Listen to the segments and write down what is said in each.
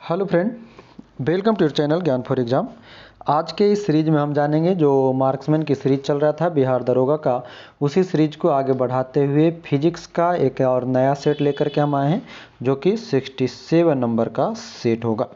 Hello friend, welcome to your channel Gyan for exam. आज के इस सीरीज में हम जानेंगे जो मार्क्समैन की सीरीज चल रहा था बिहार दरोगा का, उसी सीरीज को आगे बढ़ाते हुए फिजिक्स का एक और नया सेट लेकर के हम आए हैं जो कि 67 नंबर का सेट होगा,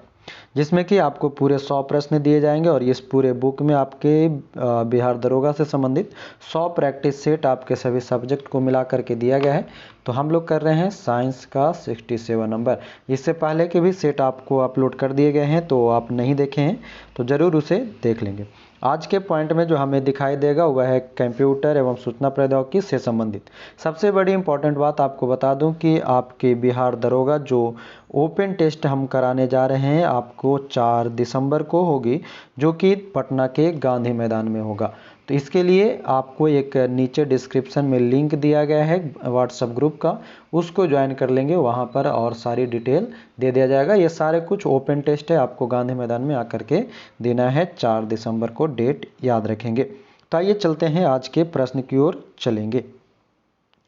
जिसमें कि आपको पूरे 100 प्रश्न दिए जाएंगे और इस पूरे बुक में आपके बिहार दरोगा से संबंधित 100 प्रैक्टिस सेट आपके सभी सब्जेक्ट को मिला करके दिया गया है। तो हम लोग कर रहे हैं साइंस का 67 नंबर। इससे पहले के भी सेट आपको अपलोड कर दिए गए हैं, तो आप नहीं देखे हैं तो ज़रूर उसे देख लेंगे। आज के पॉइंट में जो हमें दिखाई देगा वह है कंप्यूटर एवं सूचना प्रौद्योगिकी से संबंधित। सबसे बड़ी इंपॉर्टेंट बात आपको बता दूं कि आपके बिहार दरोगा जो ओपन टेस्ट हम कराने जा रहे हैं आपको 4 दिसंबर को होगी, जो कि पटना के गांधी मैदान में होगा। तो इसके लिए आपको एक नीचे डिस्क्रिप्शन में लिंक दिया गया है व्हाट्सएप ग्रुप का, उसको ज्वाइन कर लेंगे, वहाँ पर और सारी डिटेल दे दिया जाएगा। ये सारे कुछ ओपन टेस्ट है, आपको गांधी मैदान में आकर के देना है। 4 दिसंबर को डेट याद रखेंगे। तो आइए चलते हैं, आज के प्रश्न की ओर चलेंगे।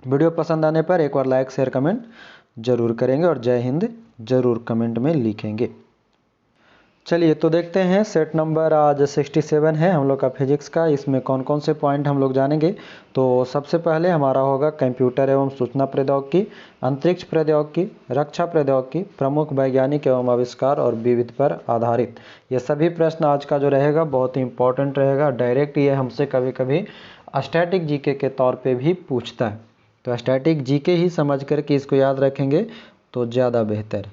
वीडियो पसंद आने पर एक बार लाइक शेयर कमेंट जरूर करेंगे और जय हिंद जरूर कमेंट में लिखेंगे। चलिए तो देखते हैं, सेट नंबर आज 67 है हम लोग का फिजिक्स का। इसमें कौन कौन से पॉइंट हम लोग जानेंगे। तो सबसे पहले हमारा होगा कंप्यूटर एवं सूचना प्रौद्योगिकी, अंतरिक्ष प्रौद्योगिकी, रक्षा प्रौद्योगिकी, प्रमुख वैज्ञानिक एवं आविष्कार और विविध पर आधारित। ये सभी प्रश्न आज का जो रहेगा बहुत ही इंपॉर्टेंट रहेगा। डायरेक्ट ये हमसे कभी कभी स्टैटिक जीके के तौर पे भी पूछता है, तो स्टैटिक जीके ही समझ करके इसको याद रखेंगे तो ज़्यादा बेहतर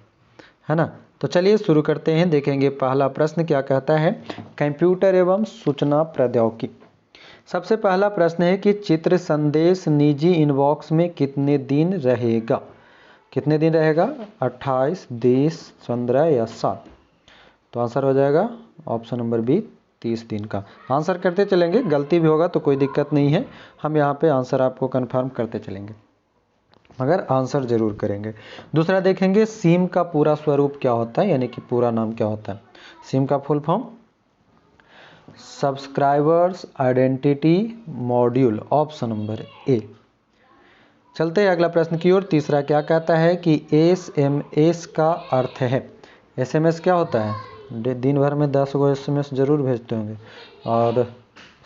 है ना। तो चलिए शुरू करते हैं। देखेंगे पहला प्रश्न क्या कहता है, कंप्यूटर एवं सूचना प्रौद्योगिकी। सबसे पहला प्रश्न है कि चित्र संदेश निजी इनबॉक्स में कितने दिन रहेगा। कितने दिन रहेगा, 28, 20, 15 या 7। तो आंसर हो जाएगा ऑप्शन नंबर बी, 30 दिन का। आंसर करते चलेंगे, गलती भी होगा तो कोई दिक्कत नहीं है, हम यहाँ पे आंसर आपको कन्फर्म करते चलेंगे, मगर आंसर जरूर करेंगे। दूसरा देखेंगे सिम का पूरा स्वरूप क्या होता है, यानी कि पूरा नाम क्या होता है। सिम का full form subscribers identity module, option number A. चलते हैं अगला प्रश्न की ओर। तीसरा क्या कहता है कि SMS का अर्थ है। SMS क्या होता है, दिन भर में 10 गो SMS जरूर भेजते होंगे और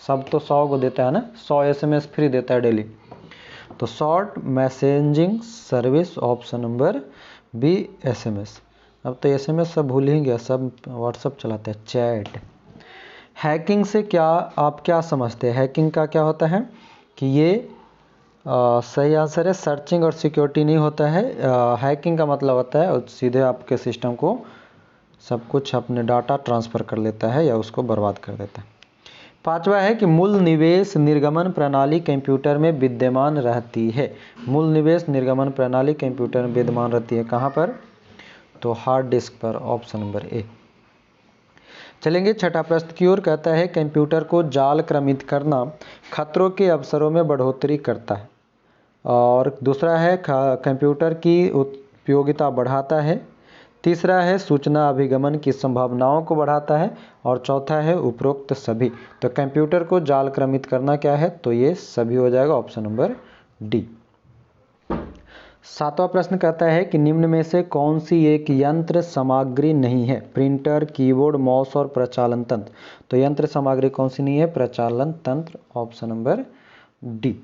सब तो 100 गो देता है ना, 100 SMS फ्री देता है डेली। तो short messaging service, option number B SMS। अब तो SMS सब भूल ही गया, सब व्हाट्सअप चलाते हैं, चैट। हैकिंग से क्या आप क्या समझते हैं, हैकिंग का क्या होता है कि ये सही आंसर है, सर्चिंग और सिक्योरिटी नहीं होता है। हैकिंग का मतलब होता है सीधे आपके सिस्टम को सब कुछ अपने डाटा ट्रांसफ़र कर लेता है या उसको बर्बाद कर देता है। पांचवा है कि मूल निवेश निर्गमन प्रणाली कंप्यूटर में विद्यमान रहती है। मूल निवेश निर्गमन प्रणाली कंप्यूटर में विद्यमान रहती है कहाँ पर, तो हार्ड डिस्क पर, ऑप्शन नंबर ए। चलेंगे छठा प्रश्न की ओर। कहता है कंप्यूटर को जाल क्रमित करना खतरों के अवसरों में बढ़ोतरी करता है। और दूसरा है कंप्यूटर की उपयोगिता बढ़ाता है। तीसरा है सूचना अभिगमन की संभावनाओं को बढ़ाता है और चौथा है उपरोक्त सभी। तो कंप्यूटर को जाल क्रमित करना क्या है, तो ये सभी हो जाएगा, ऑप्शन नंबर डी। सातवां प्रश्न कहता है कि निम्न में से कौन सी एक यंत्र सामग्री नहीं है, प्रिंटर, कीबोर्ड, माउस और प्रचालन तंत्र। तो यंत्र सामग्री कौन सी नहीं है, प्रचालन तंत्र, ऑप्शन नंबर डी।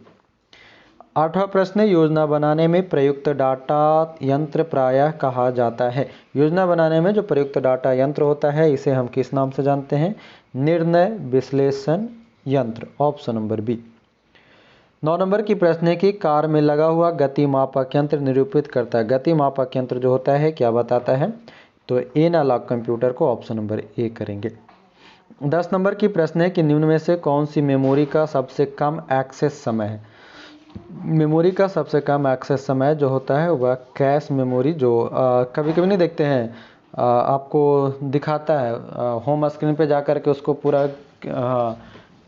आठवां प्रश्न, योजना बनाने में प्रयुक्त डाटा यंत्र प्रायः कहा जाता है। योजना बनाने में जो प्रयुक्त डाटा यंत्र होता है इसे हम किस नाम से जानते हैं, निर्णय विश्लेषण यंत्र, ऑप्शन नंबर बी। 9 नंबर की प्रश्न है कि कार में लगा हुआ गति मापक यंत्र निरूपित करता है। गति मापक यंत्र जो होता है क्या बताता है, तो एनालॉग कंप्यूटर को ऑप्शन नंबर ए करेंगे। 10 नंबर की प्रश्न है कि निम्न में से कौन सी मेमोरी का सबसे कम एक्सेस समय है। मेमोरी का सबसे कम एक्सेस समय जो होता है वह कैश मेमोरी, जो कभी कभी नहीं देखते हैं, आपको दिखाता है होम स्क्रीन पे जा कर के उसको पूरा,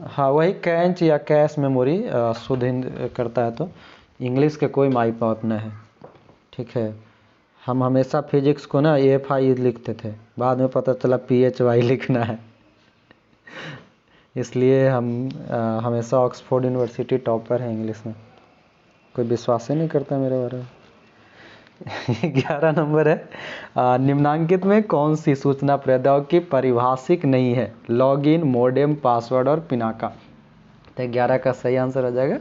हाँ वही कैच या कैश मेमोरी शुद्ध करता है। तो इंग्लिश के कोई माई बाप न है, ठीक है। हम हमेशा फिजिक्स को ना AFI लिखते थे, बाद में पता चला PHY लिखना है, इसलिए हम हमेशा ऑक्सफोर्ड यूनिवर्सिटी टॉपर है इंग्लिश में। कोई विश्वास ही नहीं करता मेरे बारे में। 11 नंबर है निम्नांकित में कौन सी सूचना प्रौद्योगिकी परिभाषिक नहीं है? लॉगिन, मोडेम, पासवर्ड और पिनाका। तो 11 का सही आंसर हो जाएगा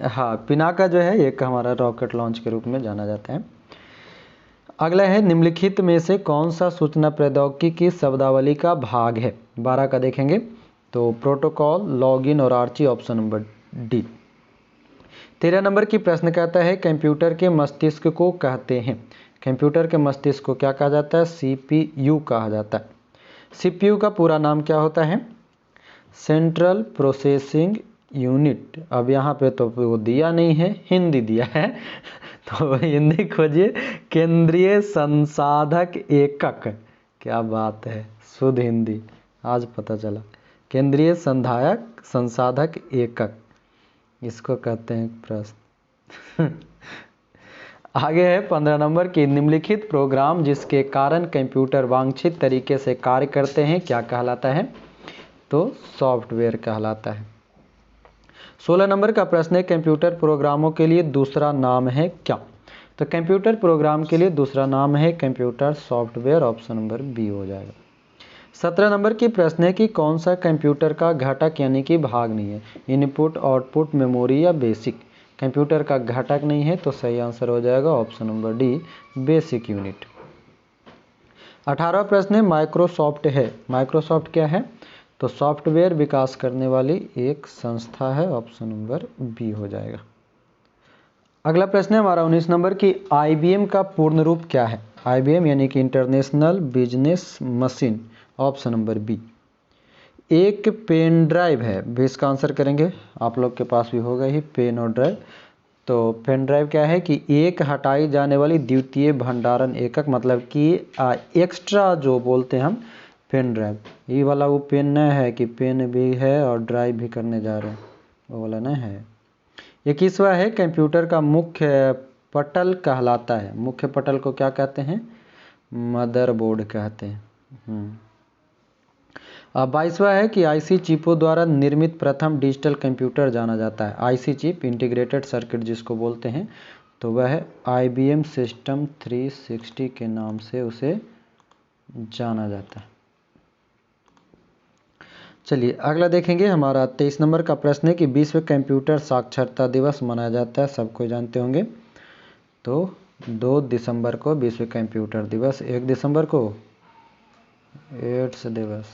हाँ, पिनाका जो है एक हमारा रॉकेट लॉन्च के रूप में जाना जाता है। अगला है निम्नलिखित में से कौन सा सूचना प्रौद्योगिकी की शब्दावली का भाग है? 12 का देखेंगे तो प्रोटोकॉल, लॉगिन और आर्ची, ऑप्शन नंबर डी। 13 नंबर की प्रश्न कहता है कंप्यूटर के मस्तिष्क को कहते हैं। कंप्यूटर के मस्तिष्क को क्या कहा जाता है? सीपीयू कहा जाता है। सीपीयू का पूरा नाम क्या होता है? Central processing unit. अब यहाँ पे तो वो दिया नहीं है, हिंदी दिया है तो हिंदी खोजिए, केंद्रीय संसाधक एकक। क्या बात है, शुद्ध हिंदी, आज पता चला। केंद्रीय संसाधक एकक, इसको कहते हैं प्रश्न आगे है 15 नंबर की निम्नलिखित प्रोग्राम जिसके कारण कंप्यूटर वांछित तरीके से कार्य करते हैं क्या कहलाता है? तो सॉफ्टवेयर कहलाता है। 16 नंबर का प्रश्न है कंप्यूटर प्रोग्रामों के लिए दूसरा नाम है क्या? तो कंप्यूटर प्रोग्राम के लिए दूसरा नाम है computer software, option number B हो जाएगा। 17 नंबर की प्रश्न है कि कौन सा कंप्यूटर का घटक यानी कि भाग नहीं है? इनपुट, आउटपुट, मेमोरी या बेसिक? कंप्यूटर का घटक नहीं है तो सही आंसर हो जाएगा option number D, basic unit. 18वां प्रश्न है माइक्रोसॉफ्ट है। माइक्रोसॉफ्ट क्या है? तो सॉफ्टवेयर विकास करने वाली एक संस्था है, ऑप्शन नंबर बी हो जाएगा। अगला प्रश्न है हमारा 19 नंबर की आईबीएम का पूर्ण रूप क्या है? आईबीएम यानी कि international business machine, option number B. एक पेन ड्राइव है, भी इसका आंसर करेंगे, आप लोग के पास भी होगा ही पेन और ड्राइव। तो पेन ड्राइव क्या है कि एक हटाई जाने वाली द्वितीय भंडारण एकक, मतलब कि एक्स्ट्रा जो बोलते हैं हम पेन ड्राइव। ये वाला वो पेन नहीं है कि पेन भी है और ड्राइव भी करने जा रहे हैं, वो वाला नहीं है। 21वां है कंप्यूटर का मुख्य पटल कहलाता है। मुख्य पटल को क्या कहते हैं? मदरबोर्ड कहते हैं। 22वां है कि आईसी चिपों द्वारा निर्मित प्रथम डिजिटल कंप्यूटर जाना जाता है। आईसी चिप, इंटीग्रेटेड सर्किट जिसको बोलते हैं, तो वह है IBM सिस्टम 360 के नाम से उसे जाना जाता है। चलिए अगला देखेंगे हमारा 23 नंबर का प्रश्न है कि विश्व कंप्यूटर साक्षरता दिवस मनाया जाता है, सबको जानते होंगे। तो 2 दिसंबर को विश्व कंप्यूटर दिवस, 1 दिसंबर को एड्स दिवस।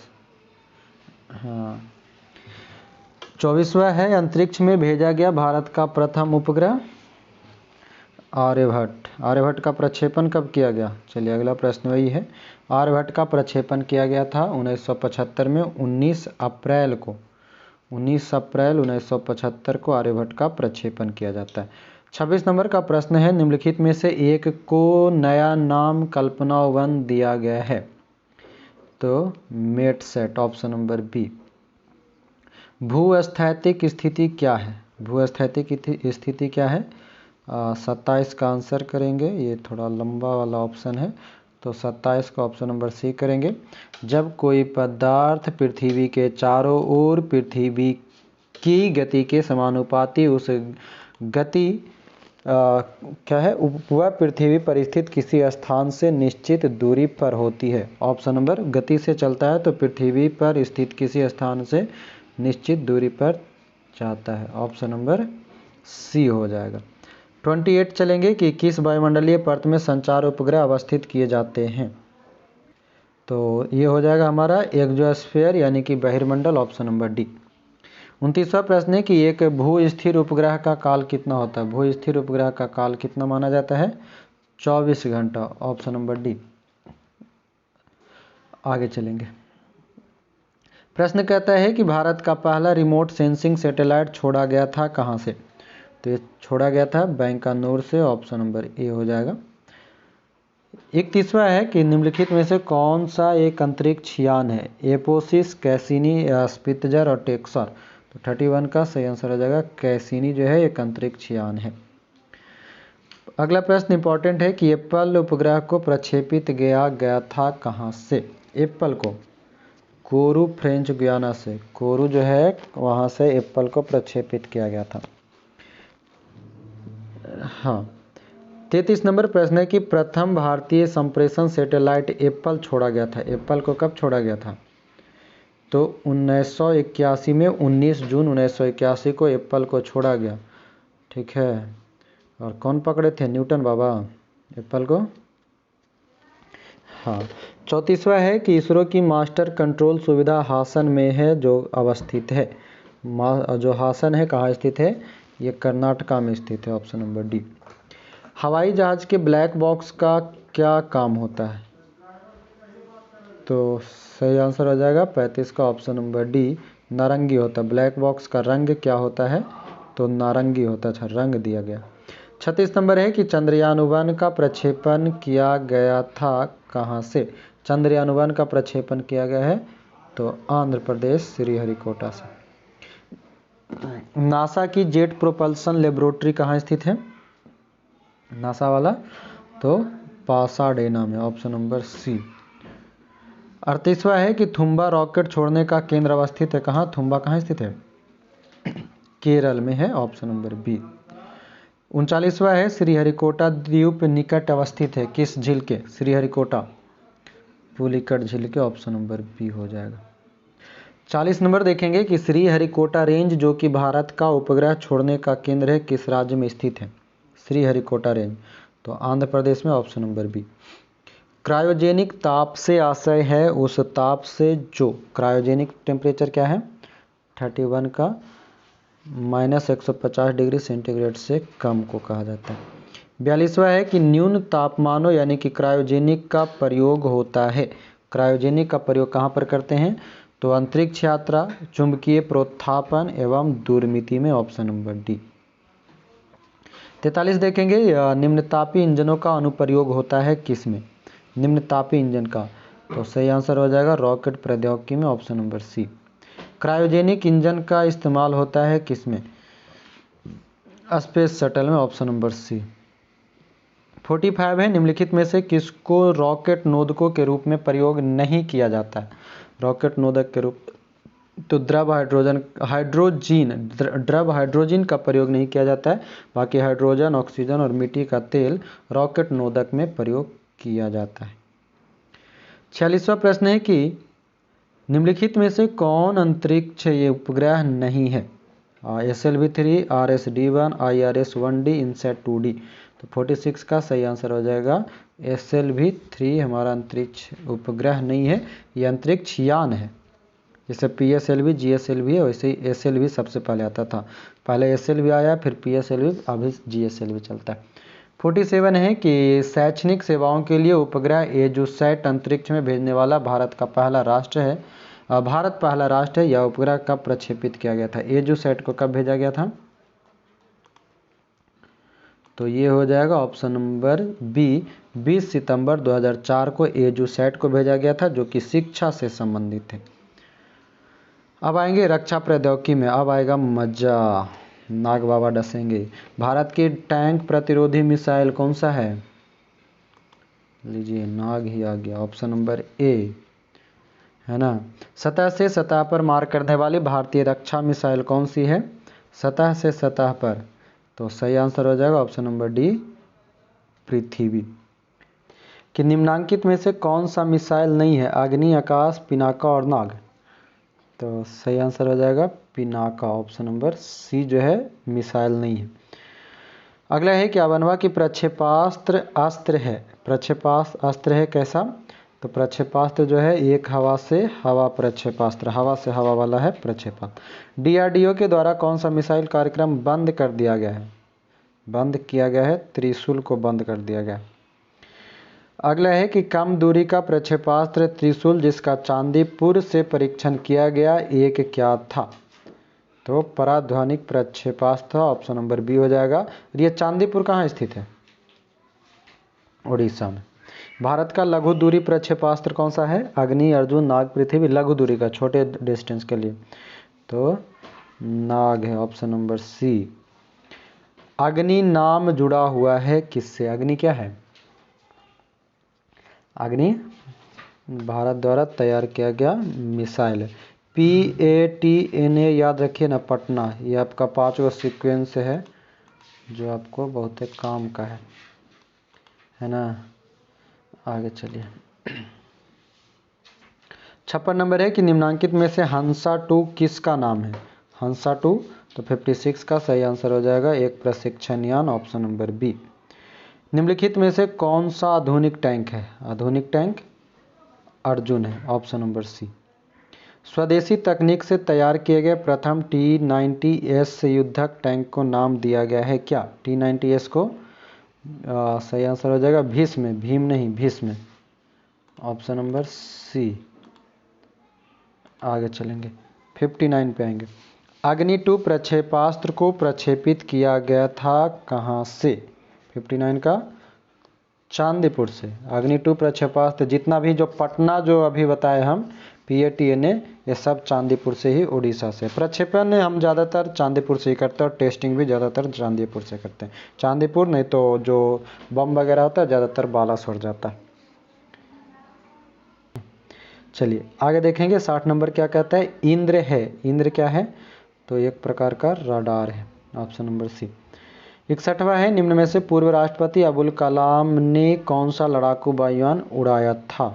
हाँ, 24वां है अंतरिक्ष में भेजा गया भारत का प्रथम उपग्रह आर्यभट्ट। आर्यभट्ट का प्रक्षेपण कब किया गया? चलिए अगला प्रश्न वही है। आर्यभट्ट का प्रक्षेपण किया गया था 1975 में, 19 अप्रैल 1975 को आर्यभट्ट का प्रक्षेपण किया जाता है। 26 नंबर का प्रश्न है निम्नलिखित में से एक को नया नाम कल्पना वन दिया गया है? तो मेटसेट, ऑप्शन नंबर बी। भूस्थैतिक स्थिति क्या है? भूस्थैतिक स्थिति क्या है? 27 का आंसर करेंगे, ये थोड़ा लंबा वाला ऑप्शन है, तो 27 का ऑप्शन नंबर सी करेंगे। जब कोई पदार्थ पृथ्वी के चारों ओर पृथ्वी की गति के समानुपाती उस गति क्या है वह पृथ्वी पर स्थित किसी स्थान से निश्चित दूरी पर होती है। ऑप्शन नंबर, गति से चलता है तो पृथ्वी पर स्थित किसी स्थान से निश्चित दूरी पर जाता है, ऑप्शन नंबर सी हो जाएगा। 28 चलेंगे कि किस वायुमंडलीय परत में संचार उपग्रह अवस्थित किए जाते हैं? तो ये हो जाएगा हमारा एक्सोस्फीयर यानी कि बहिर्मंडल, ऑप्शन नंबर डी। 29वां प्रश्न है कि एक भू स्थिर उपग्रह का काल कितना होता है? भू स्थिर उपग्रह का काल कितना माना जाता है? 24 घंटा, ऑप्शन नंबर डी। आगे चलेंगे। प्रश्न कहता है कि भारत का पहला रिमोट सेंसिंग सैटेलाइट छोड़ा गया था कहाँ से? तो ये छोड़ा गया था बैंकानूर से, ऑप्शन नंबर ए हो जाएगा। 31वां है कि निम्नलिखित में से कौन सा एक अंतरिक्ष यान है? एपोसिस, कैसिनी, स्पित्जर और टेक्सर। तो 31 का सही आंसर हो जाएगा कैसिनी जो है एक अंतरिक्ष यान है। अगला प्रश्न इंपॉर्टेंट है कि एप्पल उपग्रह को प्रक्षेपित किया गया था कहाँ से? एप्पल को कोरू, फ्रेंच गुयाना से, कोरू जो है वहाँ से एप्पल को प्रक्षेपित किया गया था। हाँ, 33 नंबर प्रश्न है कि प्रथम भारतीय संप्रेषण सैटेलाइट एप्पल छोड़ा गया था। एप्पल को कब छोड़ा गया था? तो 1981 में 19 जून 1981 को एप्पल को छोड़ा गया। ठीक है, और कौन पकड़े थे? न्यूटन बाबा एप्पल को। हाँ, 34वां है कि इसरो की मास्टर कंट्रोल सुविधा हासन में है जो अवस्थित है। जो हासन है कहाँ स्थित है? ये कर्नाटका में स्थित है, ऑप्शन नंबर डी। हवाई जहाज के ब्लैक बॉक्स का क्या काम होता है? तो सही आंसर हो जाएगा 35 का ऑप्शन नंबर डी, नारंगी होता है। ब्लैक बॉक्स का रंग क्या होता है? तो नारंगी होता है। अच्छा, रंग दिया गया। 36 नंबर है कि चंद्रयान-1 का प्रक्षेपण किया गया था कहाँ से? चंद्रयान-1 का प्रक्षेपण किया गया है तो आंध्र प्रदेश श्रीहरिकोटा से। नासा की जेट प्रोपल्सन लेबोरेटरी कहाँ स्थित है? नासा वाला तो पासाडेना में, ऑप्शन नंबर सी। 38वां है कि थुम्बा रॉकेट छोड़ने का केंद्र अवस्थित है कहाँ? थुम्बा कहाँ स्थित है? केरल में है, ऑप्शन नंबर बी। 39वां है श्रीहरिकोटा द्वीप निकट अवस्थित है किस झील के? श्रीहरिकोटा पुलिकट झील के, ऑप्शन नंबर बी हो जाएगा। 40 नंबर देखेंगे कि श्रीहरिकोटा रेंज जो कि भारत का उपग्रह छोड़ने का केंद्र है किस राज्य में स्थित है? श्रीहरिकोटा रेंज तो आंध्र प्रदेश में, ऑप्शन नंबर बी। क्रायोजेनिक ताप से आशय है उस ताप से जो क्रायोजेनिक टेम्परेचर क्या है? 31 का -150 डिग्री सेंटीग्रेड से कम को कहा जाता है। 42वां है कि न्यून तापमानों यानी कि क्रायोजेनिक का प्रयोग होता है। क्रायोजेनिक का प्रयोग कहाँ पर करते हैं? तो अंतरिक्ष यात्रा, चुंबकीय प्रोत्थापन एवं दूरमिति में, ऑप्शन नंबर डी। 43 देखेंगे निम्नतापी इंजनों का अनुप्रयोग होता है किस में? निम्नतापी इंजन का तो सही आंसर हो जाएगा रॉकेट प्रौद्योगिकी में, option number C. Cryogenic engine का इस्तेमाल होता है किस में? स्पेस शटल में, ऑप्शन नंबर सी। 45 है निम्नलिखित में से किसको रॉकेट नोदकों के रूप में प्रयोग नहीं किया जाता है? रॉकेट नोदक के रूप तो द्रव हाइड्रोजन का प्रयोग नहीं किया जाता है। बाकी हाइड्रोजन, ऑक्सीजन और मिट्टी का तेल रॉकेट नोदक में प्रयोग किया जाता है। 46वां प्रश्न है कि निम्नलिखित में से कौन अंतरिक्ष ये उपग्रह नहीं है? SLV-3, RS-D1, IRS-1D, INSAT-2D। तो 46 का सही आंसर हो जाएगा SLV-3 हमारा अंतरिक्ष उपग्रह नहीं है, ये अंतरिक्ष यान है। जैसे PSLV, GSLV है वैसे ही SLV सबसे पहले आता था। पहले SLV आया फिर PSLV, अभी GSLV चलता है। 47 है कि शैक्षणिक सेवाओं के लिए उपग्रह एजुसैट अंतरिक्ष में भेजने वाला भारत पहला राष्ट्र है। यह उपग्रह कब प्रक्षेपित किया गया था? एजुसैट को कब भेजा गया था? तो ये हो जाएगा ऑप्शन नंबर बी, 20 सितंबर 2004 को एजुसैट को भेजा गया था जो कि शिक्षा से संबंधित है। अब आएंगे रक्षा प्रौद्योगिकी में, अब आएगा मजा, नाग बाबा डसेंगे। भारत की टैंक प्रतिरोधी मिसाइल कौन सा है? लीजिए नाग ही आ गया, ऑप्शन नंबर ए है ना। सतह से सतह पर मार करने वाली भारतीय रक्षा मिसाइल कौन सी है? सतह से सतह पर तो सही आंसर हो जाएगा ऑप्शन नंबर डी, पृथ्वी। कि निम्नांकित में से कौन सा मिसाइल नहीं है? अग्नि, आकाश, पिनाका और नाग। तो सही आंसर हो जाएगा पिनाका, ऑप्शन नंबर सी जो है मिसाइल नहीं है। अगला है कि अवनवा की प्रक्षेपास्त्र अस्त्र है कैसा? तो प्रक्षेपास्त्र जो है एक हवा से हवा प्रक्षेपास्त्र, हवा से हवा वाला है प्रक्षेपास्त्र। DRDO के द्वारा कौन सा मिसाइल कार्यक्रम बंद कर दिया गया है? बंद किया गया है, त्रिशूल को बंद कर दिया गया। अगला है कि कम दूरी का प्रक्षेपास्त्र त्रिशूल जिसका चांदीपुर से परीक्षण किया गया एक क्या था? तो पराध्वनिक प्रक्षेपास्त्र, ऑप्शन नंबर बी हो जाएगा। ये चांदीपुर कहाँ स्थित है? उड़ीसा में। भारत का लघु दूरी प्रक्षेपास्त्र कौन सा है? अग्नि, अर्जुन, नाग, पृथ्वी। लघु दूरी का, छोटे डिस्टेंस के लिए तो नाग है, ऑप्शन नंबर सी। अग्नि नाम जुड़ा हुआ है किससे? अग्नि क्या है? अग्नि भारत द्वारा तैयार किया गया मिसाइल है। PATNA याद रखिए ना, पटना। ये आपका 5वां सीक्वेंस है जो आपको बहुत काम का है। है ना। आगे चलिए। 56 नंबर है कि निम्नांकित में से हंसा 2 किसका नाम है। हंसा 2, तो 56 का सही आंसर हो जाएगा एक प्रशिक्षण यान, ऑप्शन नंबर बी। निम्नलिखित में से कौन सा आधुनिक टैंक है। आधुनिक टैंक अर्जुन है, ऑप्शन नंबर सी। स्वदेशी तकनीक से तैयार किए गए प्रथम T90S युद्धक टैंक को नाम दिया गया है क्या। T90S को सही आंसर हो जाएगा भीष्म, भीम नहीं भीष्म, ऑप्शन नंबर सी। आगे चलेंगे 59 पे आएंगे। अग्नि 2 प्रक्षेपास्त्र को प्रक्षेपित किया गया था कहाँ से। 59 का चांदीपुर से। अग्नि 2 प्रक्षेपास्त्र जितना भी जो पटना जो अभी बताए हम PATNA, ये सब चांदीपुर से ही, उड़ीसा से। प्रक्षेपण हम ज़्यादातर चांदीपुर से ही करते हैं और टेस्टिंग भी ज़्यादातर चांदीपुर से करते हैं। चांदीपुर नहीं तो जो बम वगैरह होता है ज़्यादातर बालासोर जाता है। चलिए आगे देखेंगे 60 नंबर क्या कहता है। इंद्र है, इंद्र क्या है, तो एक प्रकार का रडार है, ऑप्शन नंबर सी। 61वां है निम्न में से पूर्व राष्ट्रपति अबुल कलाम ने कौन सा लड़ाकू वायुयान उड़ाया था।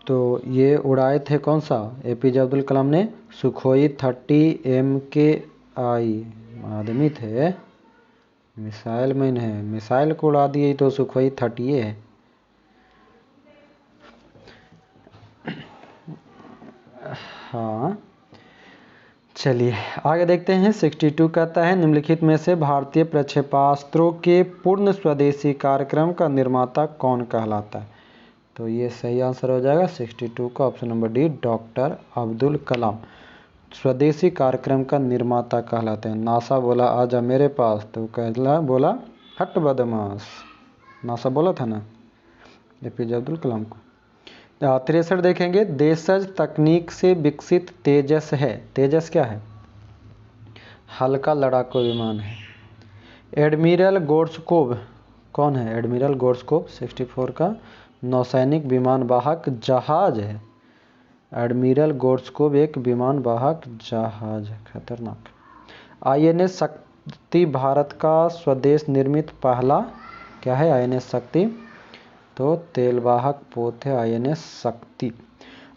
तो ये उड़ाए थे कौन सा, APJ अब्दुल कलाम ने सुखोई 30 MKI। आदमी थे, मिसाइल मैन है, मिसाइल को उड़ा दिए तो सुखोई 30 है। हाँ चलिए आगे देखते हैं। 62 कहता है निम्नलिखित में से भारतीय प्रक्षेपास्त्रों के पूर्ण स्वदेशी कार्यक्रम का निर्माता कौन कहलाता है। तो ये सही आंसर हो जाएगा 62 का, option number D, doctor Abdul Kalam स्वदेशी कार्यक्रम का निर्माता कहलाते हैं। नासा बोला आजा मेरे पास, तो कहला बोला हट बदमाश, नासा बोला था ना APJ अब्दुल कलाम को। 63 देखेंगे। देशज तकनीक से विकसित तेजस है। तेजस क्या है, हल्का लड़ाकू विमान है। एडमिरल गोर्स्कोव कौन है, एडमिरल गोर्स्कोव 64 का नौसैनिक विमान वाहक जहाज है। एडमिरल गोर्स्कोव एक विमान वाहक जहाज है, खतरनाक। INS शक्ति भारत का स्वदेश निर्मित पहला क्या है, INS शक्ति, तो तेलवाहक पोत है INS शक्ति।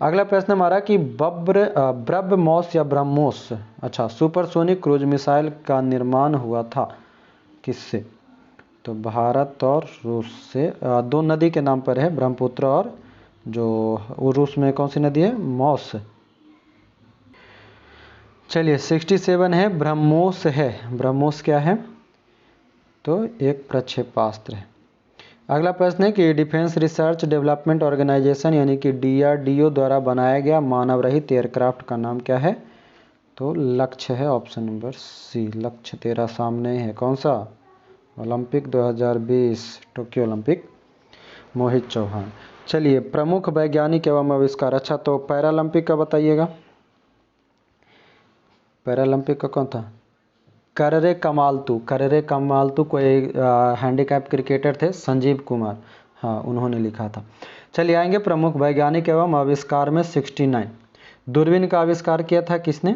अगला प्रश्न हमारा कि ब्रह्मोस या ब्रह्मोस, अच्छा, सुपरसोनिक क्रूज मिसाइल का निर्माण हुआ था किससे। तो भारत और रूस से। दो नदी के नाम पर है, ब्रह्मपुत्र और जो रूस में कौन सी नदी है, मौस। चलिए 67 है ब्रह्मोस है। ब्रह्मोस क्या है, तो एक प्रक्षेपास्त्र है। अगला प्रश्न है कि डिफेंस रिसर्च डेवलपमेंट ऑर्गेनाइजेशन यानी कि DRDO द्वारा बनाया गया मानव रहित एयरक्राफ्ट का नाम क्या है। तो लक्ष्य है, ऑप्शन नंबर सी। लक्ष्य तेरा सामने है, कौन सा, Olympic 2020 Tokyo Olympic, Mohit Chauhan. चलिए प्रमुख वैज्ञानिक एवं आविष्कार, अच्छा तो पैरालंपिक का बताइएगा। पैरालंपिक का कौन था, कररे कमालतू कोई हैंडीकैप क्रिकेटर थे, संजीव कुमार, हाँ उन्होंने लिखा था। चलिए आएंगे प्रमुख वैज्ञानिक एवं आविष्कार में 69। दूरबीन का आविष्कार किया था किसने,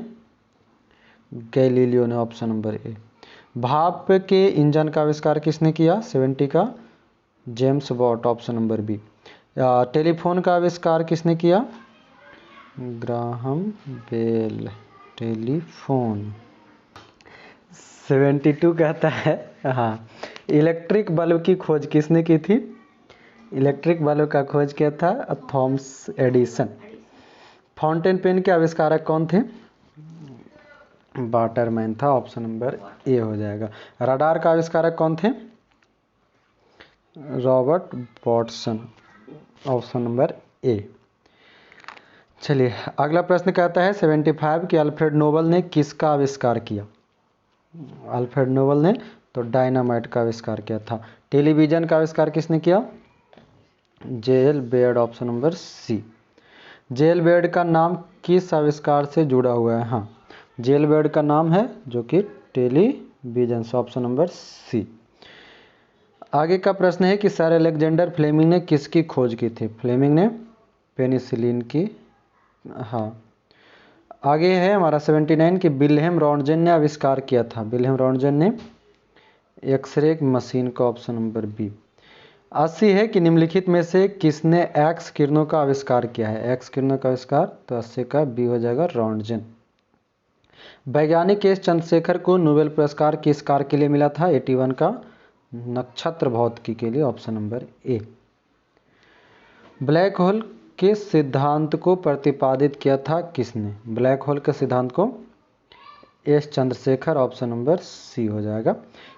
गैलीलियो ने, ऑप्शन नंबर ए। भाप के इंजन का आविष्कार किसने किया, 70 का James Watt, option number B. Telephone का आविष्कार किसने किया, ग्राहम बेल, टेलीफोन। 72 कहता है, हाँ, इलेक्ट्रिक बल्ब की खोज किसने की थी। इलेक्ट्रिक बल्ब का खोज किया था थॉमस एडिसन। फाउंटेन पेन के आविष्कारक कौन थे, वाटरमैन था, ऑप्शन नंबर ए हो जाएगा। रडार का आविष्कारक कौन थे, Robert Watson, option number A. चलिए अगला प्रश्न कहता है 75 कि अल्फ्रेड नोबल ने किसका आविष्कार किया। अल्फ्रेड नोबल ने तो डायनामाइट का आविष्कार किया था। टेलीविजन का आविष्कार किसने किया, JL Baird, option number C. JL Baird का नाम किस आविष्कार से जुड़ा हुआ है, हाँ जेएल बेयर्ड का नाम है जो कि टेलीविजन से, ऑप्शन नंबर सी। आगे का प्रश्न है कि सर अलेक्जेंडर फ्लेमिंग ने किसकी खोज की थी। फ्लेमिंग ने पेनिसिलिन की, हाँ। आगे है हमारा 79 कि विल्हेम रॉन्टगेन ने आविष्कार किया था। विल्हेम रॉन्टगेन ने एक्सरे मशीन का, ऑप्शन नंबर बी। 80 है कि निम्नलिखित में से किसने एक्स किरणों का आविष्कार किया है? एक्स किरणों का आविष्कार, तो 80 का बी हो जाएगा, रॉन्टजेन। वैज्ञानिक एस चंद्रशेखर को नोबेल पुरस्कार किस कार्य के लिए मिला था? 81 का नक्षत्र भौतिकी के लिए, option number A. Black hole के सिद्धांत को प्रतिपादित किया था किसने? ब्लैक होल के सिद्धांत को S Chandrasekhar, option number C हो जाएगा।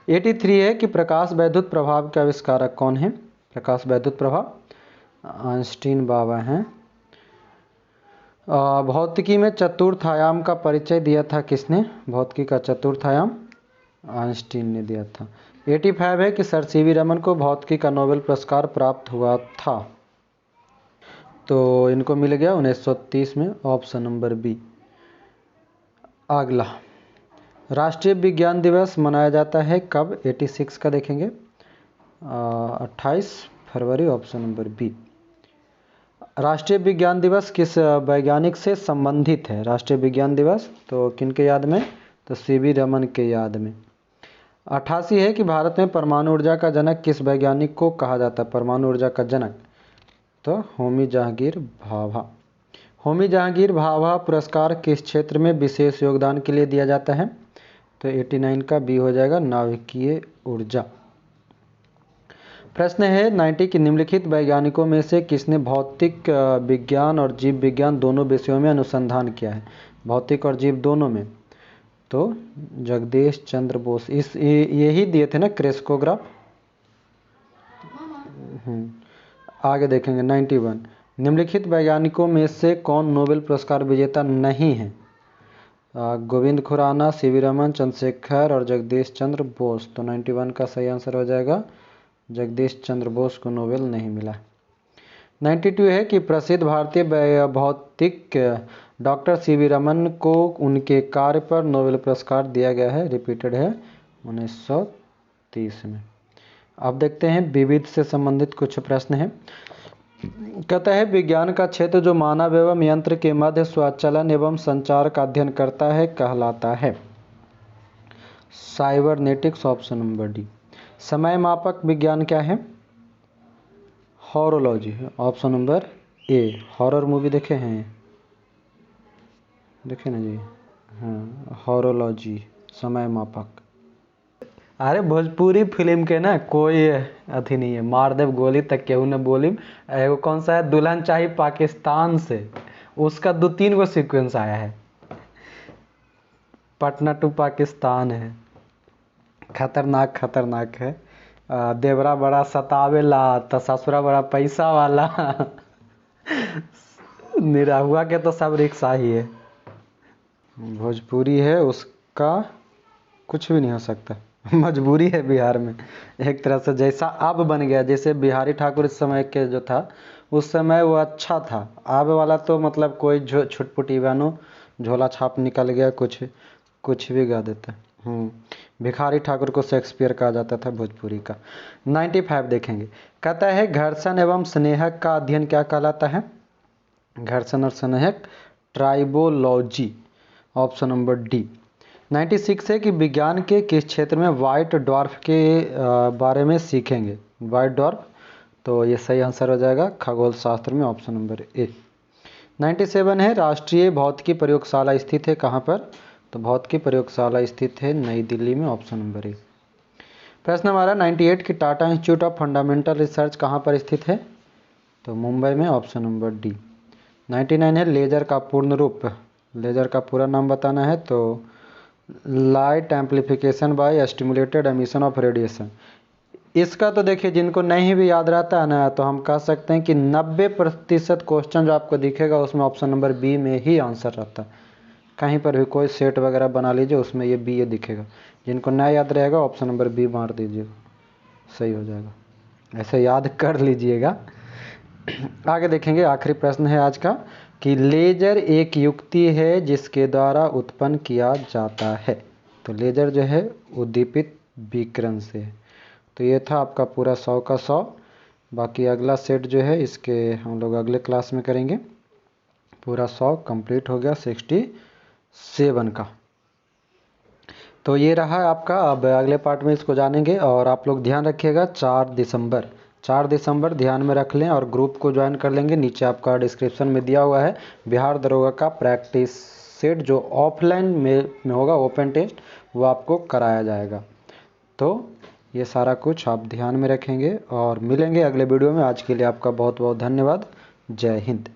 83 है कि प्रकाश वैद्युत प्रभाव के आविष्कारक कौन है? प्रकाश वैद्युत प्रभाव आइंस्टीन बाबा हैं। भौतिकी में चतुर्थ आयाम का परिचय दिया था किसने? भौतिकी का चतुर्थ आयाम आइंस्टीन ने दिया था। 85 है कि सर सीवी रमन को भौतिकी का नोबेल पुरस्कार प्राप्त हुआ था, तो इनको मिल गया 1930 में, ऑप्शन नंबर बी। अगला, राष्ट्रीय विज्ञान दिवस मनाया जाता है कब? 86 का देखेंगे, 28 फरवरी, ऑप्शन नंबर बी। राष्ट्रीय विज्ञान दिवस किस वैज्ञानिक से संबंधित है? राष्ट्रीय विज्ञान दिवस तो किनके याद में? तो सीवी रमन के याद में। 88 है कि भारत में परमाणु ऊर्जा का जनक किस वैज्ञानिक को कहा जाता है? परमाणु ऊर्जा का जनक, तो होमी जहांगीर भाभा। होमी जहांगीर भाभा पुरस्कार किस क्षेत्र में विशेष योगदान के लिए दिया जाता है? तो 89 का बी हो जाएगा, नाभिकीय ऊर्जा। प्रश्न है 90 की निम्नलिखित वैज्ञानिकों में से किसने भौतिक विज्ञान और जीव विज्ञान दोनों विषयों में अनुसंधान किया है? भौतिक और जीव दोनों में, तो जगदीश चंद्र बोस। यही दिए थे ना क्रेस्कोग्राफ। आगे देखेंगे 91, निम्नलिखित वैज्ञानिकों में से कौन नोबेल पुरस्कार विजेता नहीं है? गोविंद खुराना, सीवी रमन, चंद्रशेखर और जगदीश चंद्र बोस। तो 91 का सही आंसर हो जाएगा, जगदीश चंद्र बोस को नोबेल नहीं मिला। 92 है कि प्रसिद्ध भारतीय भौतिक डॉक्टर सीवी रमन को उनके कार्य पर नोबेल पुरस्कार दिया गया है, रिपीटेड है, 1930 में। अब देखते हैं विविध से संबंधित कुछ प्रश्न हैं। कहता है विज्ञान का क्षेत्र जो मानव एवं यंत्र के मध्य स्वचालन एवं संचार का अध्ययन करता है कहलाता है? Cybernetics, option number D. समय मापक विज्ञान क्या है? Horology, option number A. Horror movie देखे हैं? देखे ना जी, हाँ, हॉरोलॉजी, समय मापक। अरे भोजपुरी फिल्म के ना कोई अथी नहीं है, मार देव गोली तक केहू ने बोली। एगो कौन सा है, दुल्हन चाहिए पाकिस्तान से, उसका 2-3 गो सीक्वेंस आया है, पटना टू पाकिस्तान है, खतरनाक खतरनाक है। देवरा बड़ा सतावेला तो ससुरा बड़ा पैसा वाला। निरहुआ के तो सब रिक्शा ही है। भोजपुरी है, उसका कुछ भी नहीं हो सकता, मजबूरी है बिहार में एक तरह से। जैसा अब बन गया, जैसे बिहारी ठाकुर इस समय के जो था, उस समय वो अच्छा था, अब वाला तो मतलब कोई छुटपुटी बनो, झोला छाप निकल गया, कुछ भी गा देता। भिखारी ठाकुर को शेक्सपियर कहा जाता था भोजपुरी का। 95 देखेंगे, कहता है घर्षण एवं स्नेहक का अध्ययन क्या कहलाता है? घर्षण और स्नेहक ट्राइबोलॉजी, ऑप्शन नंबर डी। 96 है कि विज्ञान के किस क्षेत्र में व्हाइट ड्वार्फ के बारे में सीखेंगे? व्हाइट ड्वार्फ, तो ये सही आंसर हो जाएगा खगोल शास्त्र में, ऑप्शन नंबर ए। 97 है राष्ट्रीय भौतिकी प्रयोगशाला स्थित है कहाँ पर? तो भौतिकी प्रयोगशाला स्थित है नई दिल्ली में, ऑप्शन नंबर ए। प्रश्न हमारा 98 की Tata institute of fundamental research कहाँ पर स्थित है? तो मुंबई में, ऑप्शन नंबर डी। 99 है लेजर का पूर्ण रूप, लेजर का पूरा नाम बताना है, तो light amplification by stimulated emission of radiation. इसका तो देखिए जिनको नहीं भी याद रहता है ना, तो हम कह सकते हैं कि 90% क्वेश्चन जो आपको दिखेगा उसमें ऑप्शन नंबर बी में ही आंसर रहता है। कहीं पर भी कोई सेट वगैरह बना लीजिए, उसमें ये बी ये दिखेगा। जिनको ना याद रहेगा ऑप्शन नंबर बी मार दीजिएगा, सही हो जाएगा, ऐसे याद कर लीजिएगा। आगे देखेंगे, आखिरी प्रश्न है आज का कि लेजर एक युक्ति है जिसके द्वारा उत्पन्न किया जाता है। तो लेजर जो है उद्दीपित विकिरण से है। तो ये था आपका पूरा 100 का 100। बाकी अगला सेट जो है इसके हम लोग अगले क्लास में करेंगे। पूरा 100 कंप्लीट हो गया 67 का। तो ये रहा आपका, अब अगले पार्ट में इसको जानेंगे। और आप लोग ध्यान रखिएगा 4 दिसंबर 4 दिसंबर ध्यान में रख लें और ग्रुप को ज्वाइन कर लेंगे। नीचे आपका डिस्क्रिप्शन में दिया हुआ है बिहार दरोगा का प्रैक्टिस सेट जो ऑफलाइन में होगा, ओपन टेस्ट, वो आपको कराया जाएगा। तो ये सारा कुछ आप ध्यान में रखेंगे और मिलेंगे अगले वीडियो में। आज के लिए आपका बहुत बहुत धन्यवाद। जय हिंद।